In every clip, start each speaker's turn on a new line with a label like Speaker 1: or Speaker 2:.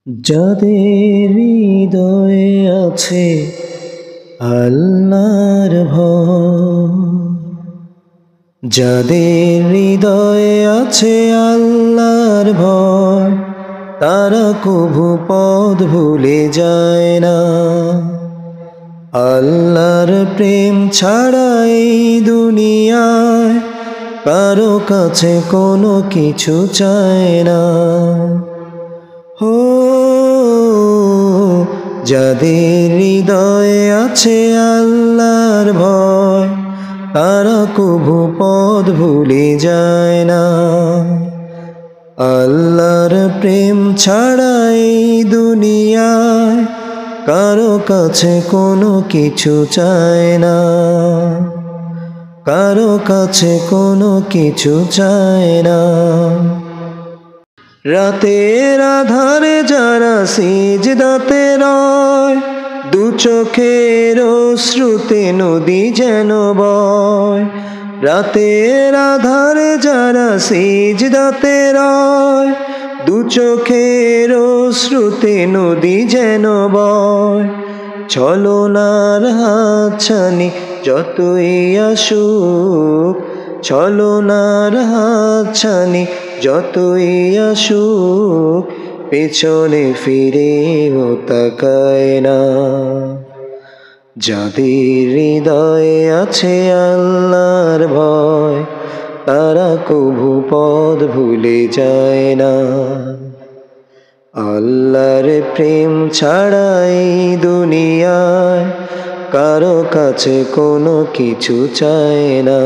Speaker 1: যাদের হৃদয়ে আছে আল্লাহর ভয়, যাদের হৃদয়ে আছে আল্লাহর ভয়, তারা কভু পথ ভুলে যায় না। আল্লাহর প্রেম ছাড়া এই দুনিয়ায় কারো কাছে কোনো কিছু চায় না। হো, যাদের হৃদয়ে আছে আল্লাহর ভয়, তারা কভু পথ ভুলে যায় না। আল্লাহর প্রেম ছাড়া এই দুনিয়ায় কারো কাছে কোনো কিছু চায় না, কারো কাছে কোনো কিছু চায় না। রাতের আধারে যারা সিজদাতে রয়, দু চোখের অশ্রুতে নদী যেন বয়। রাতের আধারে যারা সিজদাতে রয়, দু চোখের অশ্রুতে নদী যেন বয়। ছলনার হাতছানি যতই আসুক, ছলনার হাতছানি যতই আসুক, পেছনে ফিরেও তাকায় না। যাদের হৃদয়ে আছে আল্লাহর ভয়, তারা কভু পথ ভুলে যায় না। আল্লাহর প্রেম ছাড়া এই দুনিয়ায় কারো কাছে কোনো কিছু চায় না,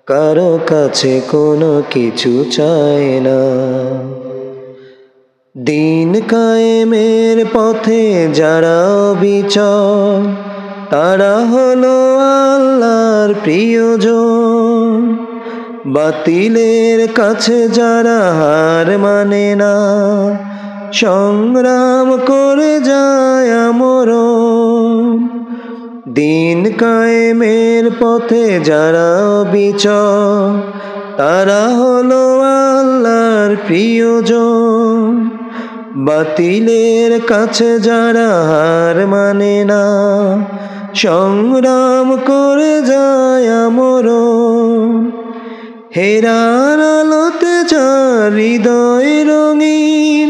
Speaker 1: কারো কাছে কোনো কিছু চায় না। দিন কায়েমের পথে যারা অবিচল, তারা হলো আল্লাহর প্রিয়জন। বাতিলের কাছে যারা হার মানে না, সংগ্রাম করে যায় আমরণ। দিন কায়েমের পথে যারা অবিচল, তারা হলো আল্লাহর প্রিয়জন। বাতিলের কাছে যারা হার মানে না, সংগ্রাম করে যায় আমরণ। হেরার আলোতে যার হৃদয় রঙিন,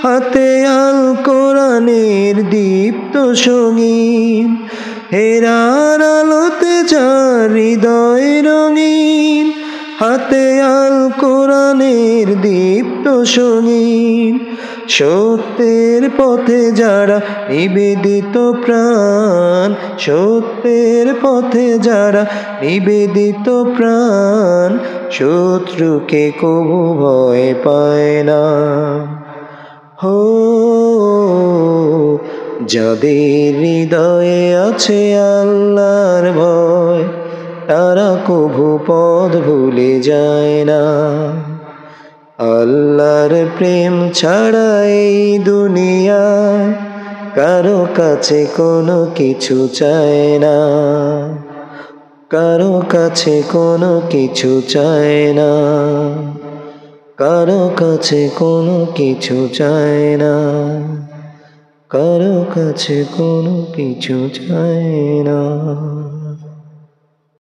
Speaker 1: হাতে আল কোরআনের দীপ্ত সঙ্গীন। হেরার আলোতে যার হৃদয় রঙিন, হাতে আল কোরআনের দীপ্ত সঙ্গীন। সত্যের পথে যারা নিবেদিত প্রাণ, সত্যের পথে যারা নিবেদিত প্রাণ, শত্রুকে কভু ভয় পায় না। হো, যাদের হৃদয়ে আছে আল্লাহর ভয়, তারা কভু পথ ভুলে যায় না। আল্লাহর প্রেম ছাড়া এই দুনিয়ায় কারো কাছে কোনো কিছু চায় না, কারো কাছে কোনো কিছু চায় না, কারো কাছে কোনো কিছু চায় না, কারো কাছে কোনো কিছু চায় না।